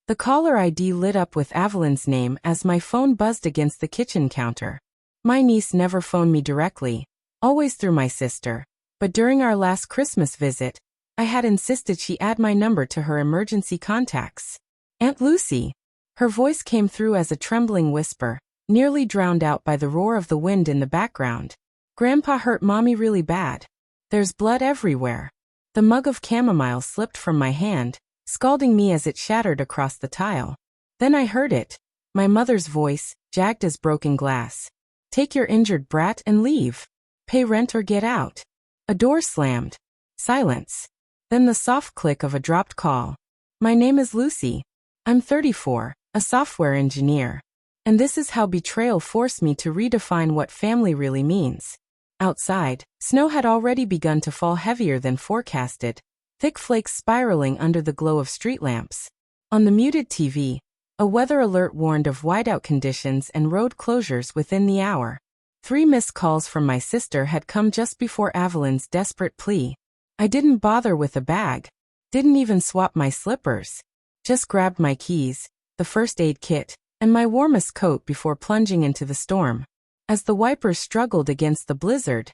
The caller ID lit up with Evelyn's name as my phone buzzed against the kitchen counter. My niece never phoned me directly, always through my sister, but during our last Christmas visit, I had insisted she add my number to her emergency contacts. Aunt Lucy. Her voice came through as a trembling whisper, nearly drowned out by the roar of the wind in the background. Grandpa hurt Mommy really bad. There's blood everywhere. The mug of chamomile slipped from my hand, scalding me as it shattered across the tile. Then I heard it, my mother's voice, jagged as broken glass. Take your injured brat and leave. Pay rent or get out. A door slammed. Silence. Then the soft click of a dropped call. My name is Lucy. I'm 34, a software engineer. And this is how betrayal forced me to redefine what family really means. Outside, snow had already begun to fall heavier than forecasted, thick flakes spiraling under the glow of street lamps. On the muted TV, a weather alert warned of whiteout conditions and road closures within the hour. 3 missed calls from my sister had come just before Evelyn's desperate plea. I didn't bother with a bag, didn't even swap my slippers, just grabbed my keys, the first aid kit, and my warmest coat before plunging into the storm. As the wipers struggled against the blizzard,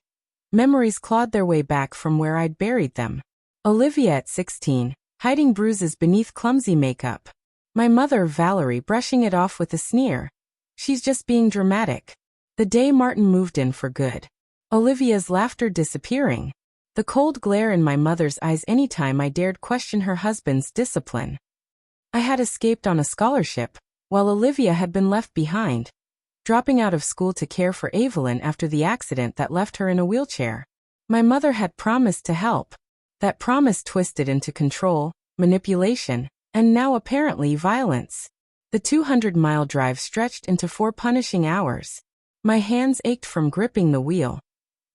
memories clawed their way back from where I'd buried them. Olivia at 16, hiding bruises beneath clumsy makeup. My mother, Valerie, brushing it off with a sneer. She's just being dramatic. The day Martin moved in for good. Olivia's laughter disappearing. The cold glare in my mother's eyes anytime I dared question her husband's discipline. I had escaped on a scholarship, while Olivia had been left behind, dropping out of school to care for Evelyn after the accident that left her in a wheelchair. My mother had promised to help. That promise twisted into control, manipulation, and now apparently violence. The 200-mile drive stretched into 4 punishing hours. My hands ached from gripping the wheel,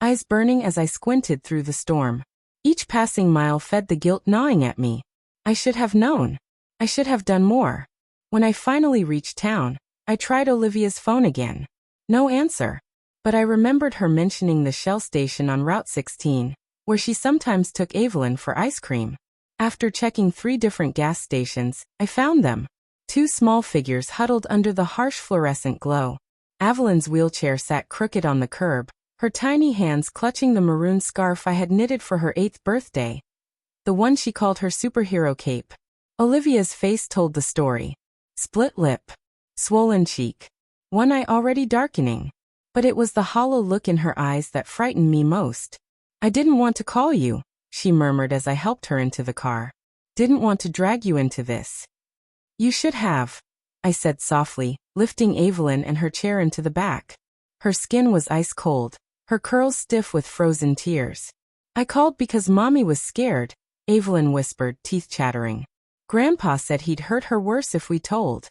eyes burning as I squinted through the storm. Each passing mile fed the guilt gnawing at me. I should have known. I should have done more. When I finally reached town, I tried Olivia's phone again. No answer. But I remembered her mentioning the Shell station on Route 16, where she sometimes took Evelyn for ice cream. After checking 3 different gas stations, I found them. 2 small figures huddled under the harsh fluorescent glow. Evelyn's wheelchair sat crooked on the curb, her tiny hands clutching the maroon scarf I had knitted for her 8th birthday. The one she called her superhero cape. Olivia's face told the story. Split lip. Swollen cheek. One eye already darkening. But it was the hollow look in her eyes that frightened me most. I didn't want to call you, she murmured as I helped her into the car. Didn't want to drag you into this. You should have, I said softly, lifting Evelyn and her chair into the back. Her skin was ice cold, her curls stiff with frozen tears. I called because Mommy was scared, Evelyn whispered, teeth chattering. Grandpa said he'd hurt her worse if we told.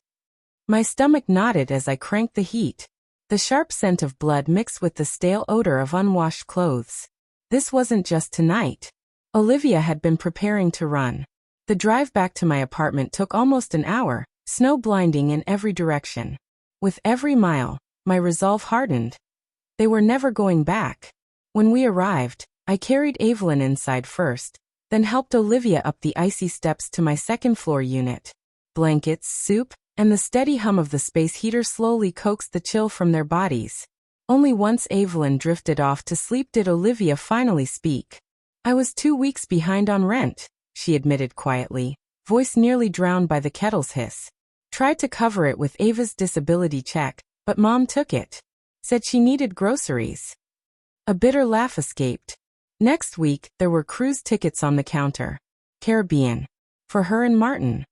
My stomach knotted as I cranked the heat. The sharp scent of blood mixed with the stale odor of unwashed clothes. This wasn't just tonight. Olivia had been preparing to run. The drive back to my apartment took almost an hour, snow blinding in every direction. With every mile, my resolve hardened. They were never going back. When we arrived, I carried Evelyn inside first, then helped Olivia up the icy steps to my second-floor unit. Blankets, soup, and the steady hum of the space heater slowly coaxed the chill from their bodies. Only once Evelyn drifted off to sleep did Olivia finally speak. I was 2 weeks behind on rent, she admitted quietly, voice nearly drowned by the kettle's hiss. Tried to cover it with Ava's disability check, but Mom took it. Said she needed groceries. A bitter laugh escaped. Next week, there were cruise tickets on the counter. Caribbean. For her and Martin.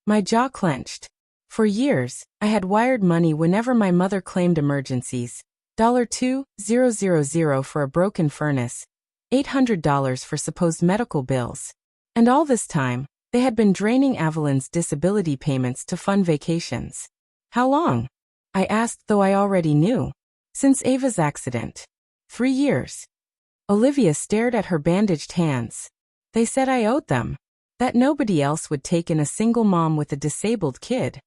My jaw clenched. For years, I had wired money whenever my mother claimed emergencies. $2,000 for a broken furnace. $800 for supposed medical bills. And all this time, they had been draining Evelyn's disability payments to fund vacations. How long? I asked, though I already knew. Since Ava's accident. 3 years. Olivia stared at her bandaged hands. They said I owed them. That nobody else would take in a single mom with a disabled kid.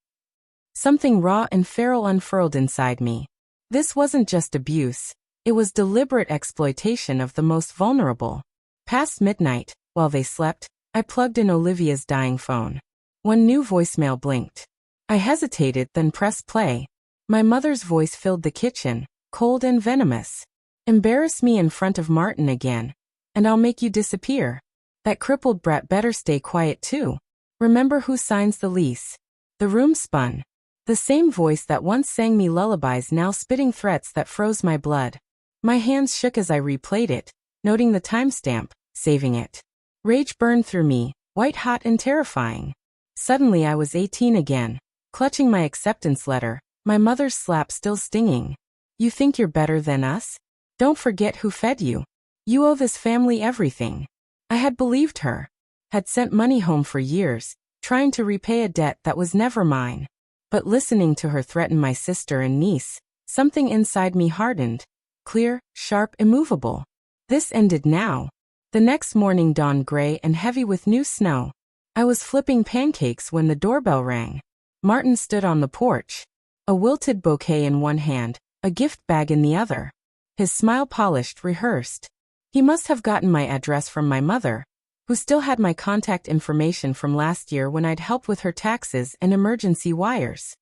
Something raw and feral unfurled inside me. This wasn't just abuse. It was deliberate exploitation of the most vulnerable. Past midnight, while they slept, I plugged in Olivia's dying phone. One new voicemail blinked. I hesitated, then pressed play. My mother's voice filled the kitchen, cold and venomous. Embarrass me in front of Martin again, and I'll make you disappear. That crippled brat better stay quiet too. Remember who signs the lease. The room spun. The same voice that once sang me lullabies now spitting threats that froze my blood. My hands shook as I replayed it, noting the timestamp, saving it. Rage burned through me, white-hot and terrifying. Suddenly I was 18 again, clutching my acceptance letter, my mother's slap still stinging. You think you're better than us? Don't forget who fed you. You owe this family everything. I had believed her. Had sent money home for years, trying to repay a debt that was never mine. But listening to her threaten my sister and niece, something inside me hardened. Clear, sharp, immovable. This ended now. The next morning dawned gray and heavy with new snow. I was flipping pancakes when the doorbell rang. Martin stood on the porch, a wilted bouquet in one hand, a gift bag in the other. His smile polished, rehearsed. He must have gotten my address from my mother, who still had my contact information from last year when I'd helped with her taxes and emergency wires.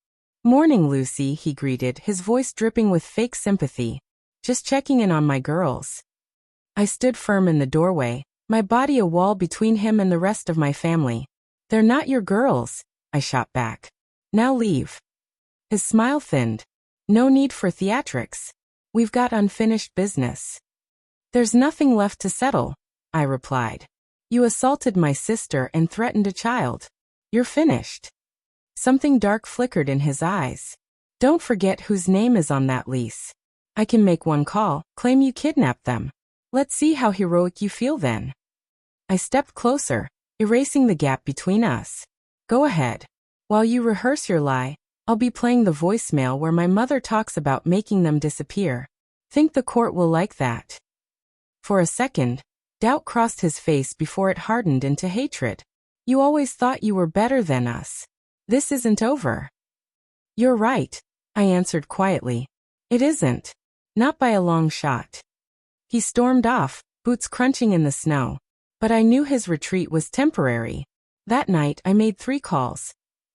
"Morning, Lucy," he greeted, his voice dripping with fake sympathy. "Just checking in on my girls." I stood firm in the doorway, my body a wall between him and the rest of my family. "They're not your girls," I shot back. "Now leave." His smile thinned. "No need for theatrics. We've got unfinished business." "There's nothing left to settle," I replied. "You assaulted my sister and threatened a child. You're finished." Something dark flickered in his eyes. "Don't forget whose name is on that lease. I can make one call, claim you kidnapped them. Let's see how heroic you feel then." I stepped closer, erasing the gap between us. "Go ahead. While you rehearse your lie, I'll be playing the voicemail where my mother talks about making them disappear. Think the court will like that?" For a second, doubt crossed his face before it hardened into hatred. "You always thought you were better than us. This isn't over." "You're right," I answered quietly. "It isn't. Not by a long shot." He stormed off, boots crunching in the snow. But I knew his retreat was temporary. That night I made 3 calls.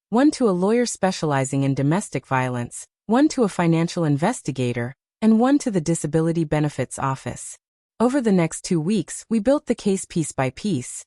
One to a lawyer specializing in domestic violence, one to a financial investigator, and one to the Disability Benefits Office. Over the next 2 weeks, we built the case piece by piece.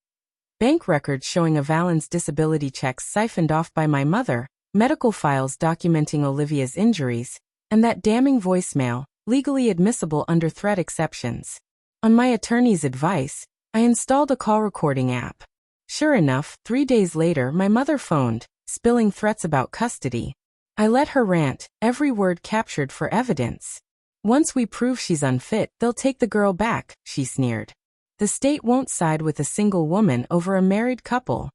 Bank records showing Avalon's disability checks siphoned off by my mother, medical files documenting Olivia's injuries, and that damning voicemail, legally admissible under threat exceptions. On my attorney's advice, I installed a call recording app. Sure enough, 3 days later my mother phoned, spilling threats about custody. I let her rant, every word captured for evidence. "Once we prove she's unfit, they'll take the girl back," she sneered. "The state won't side with a single woman over a married couple."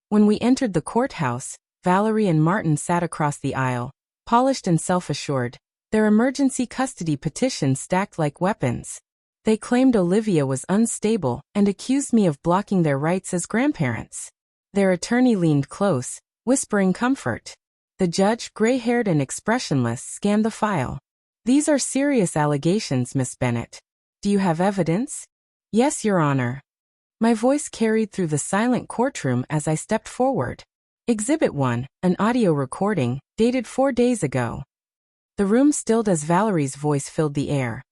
When we entered the courthouse, Valerie and Martin sat across the aisle, polished and self-assured, their emergency custody petition stacked like weapons. They claimed Olivia was unstable and accused me of blocking their rights as grandparents. Their attorney leaned close, whispering comfort. The judge, gray-haired and expressionless, scanned the file. "These are serious allegations, Miss Bennett. Do you have evidence?" "Yes, Your Honor." My voice carried through the silent courtroom as I stepped forward. Exhibit 1, an audio recording, dated 4 days ago. The room stilled as Valerie's voice filled the air.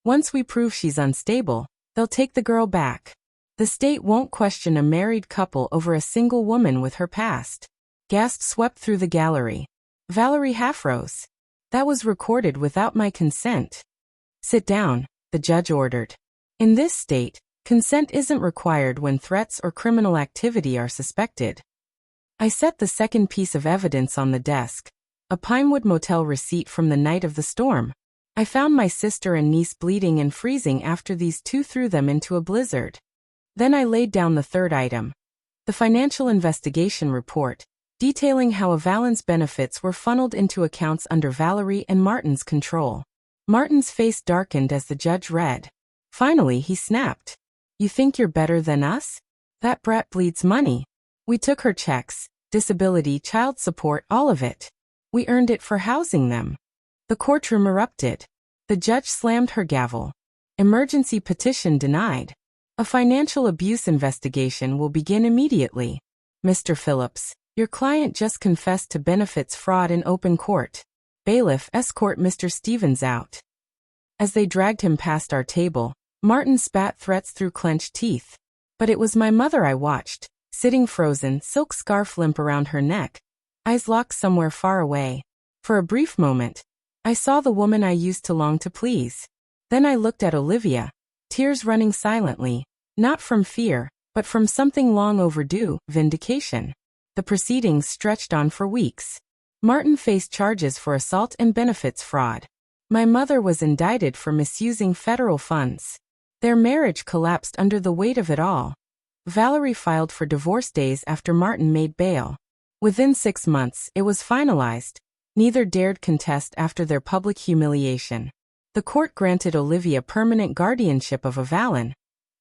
"Once we prove she's unstable, they'll take the girl back. The state won't question a married couple over a single woman with her past." Gasps swept through the gallery. Valerie half rose. "That was recorded without my consent." "Sit down," the judge ordered. "In this state, consent isn't required when threats or criminal activity are suspected." I set the second piece of evidence on the desk, a Pinewood Motel receipt from the night of the storm. I found my sister and niece bleeding and freezing after these two threw them into a blizzard. Then I laid down the third item, the financial investigation report, detailing how Avalon's benefits were funneled into accounts under Valerie and Martin's control. Martin's face darkened as the judge read. Finally, he snapped. "You think you're better than us? That brat bleeds money. We took her checks, disability, child support, all of it. We earned it for housing them." The courtroom erupted. The judge slammed her gavel. "Emergency petition denied. A financial abuse investigation will begin immediately. Mr. Phillips, Your client just confessed to benefits fraud in open court. Bailiff, escort Mr. Stevens out. As they dragged him past our table, Martin spat threats through clenched teeth. But it was my mother I watched, sitting frozen, silk scarf limp around her neck, eyes locked somewhere far away. For a brief moment, I saw the woman I used to long to please. Then I looked at Olivia, tears running silently, not from fear, but from something long overdue, vindication. The proceedings stretched on for weeks. Martin faced charges for assault and benefits fraud. My mother was indicted for misusing federal funds. Their marriage collapsed under the weight of it all. Valerie filed for divorce days after Martin made bail. Within 6 months, it was finalized. Neither dared contest after their public humiliation. The court granted Olivia permanent guardianship of Avalon,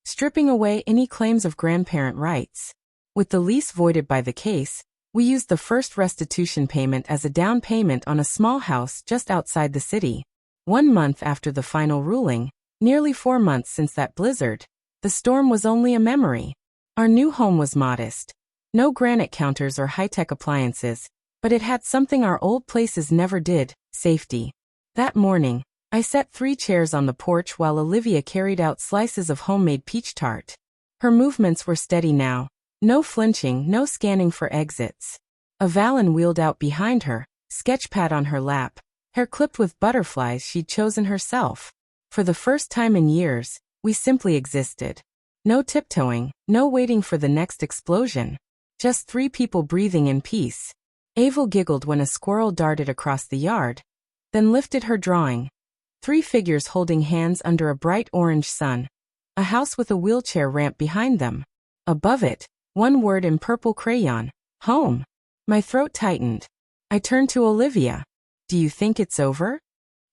stripping away any claims of grandparent rights. With the lease voided by the case, we used the first restitution payment as a down payment on a small house just outside the city. 1 month after the final ruling, nearly 4 months since that blizzard, the storm was only a memory. Our new home was modest. No granite counters or high-tech appliances, but it had something our old places never did, safety. That morning, I set 3 chairs on the porch while Olivia carried out slices of homemade peach tart. Her movements were steady now. No flinching, no scanning for exits. Avalon wheeled out behind her, sketchpad on her lap, hair clipped with butterflies she'd chosen herself. For the first time in years, we simply existed. No tiptoeing, no waiting for the next explosion. Just 3 people breathing in peace. Avel giggled when a squirrel darted across the yard, then lifted her drawing. 3 figures holding hands under a bright orange sun. A house with a wheelchair ramp behind them. Above it, 1 word in purple crayon, home. My throat tightened. I turned to Olivia. Do you think it's over?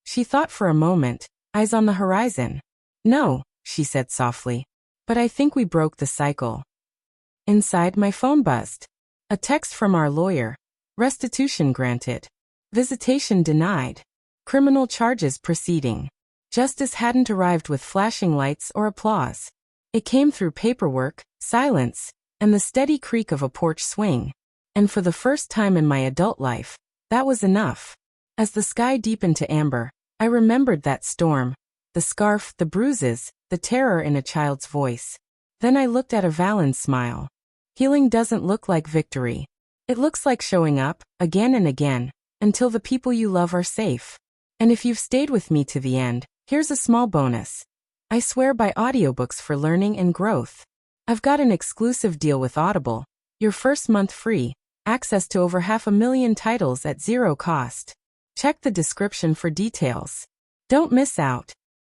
She thought for a moment, eyes on the horizon. No, she said softly. But I think we broke the cycle. Inside, my phone buzzed. A text from our lawyer. Restitution granted. Visitation denied. Criminal charges proceeding. Justice hadn't arrived with flashing lights or applause. It came through paperwork, silence, and the steady creak of a porch swing. And for the first time in my adult life, that was enough. As the sky deepened to amber, I remembered that storm. The scarf, the bruises, the terror in a child's voice. Then I looked at Avalon's smile. Healing doesn't look like victory. It looks like showing up, again and again, until the people you love are safe. And if you've stayed with me to the end, here's a small bonus. I swear by audiobooks for learning and growth. I've got an exclusive deal with Audible. Your first month free, access to over 500,000 titles at 0 cost. Check the description for details. Don't miss out.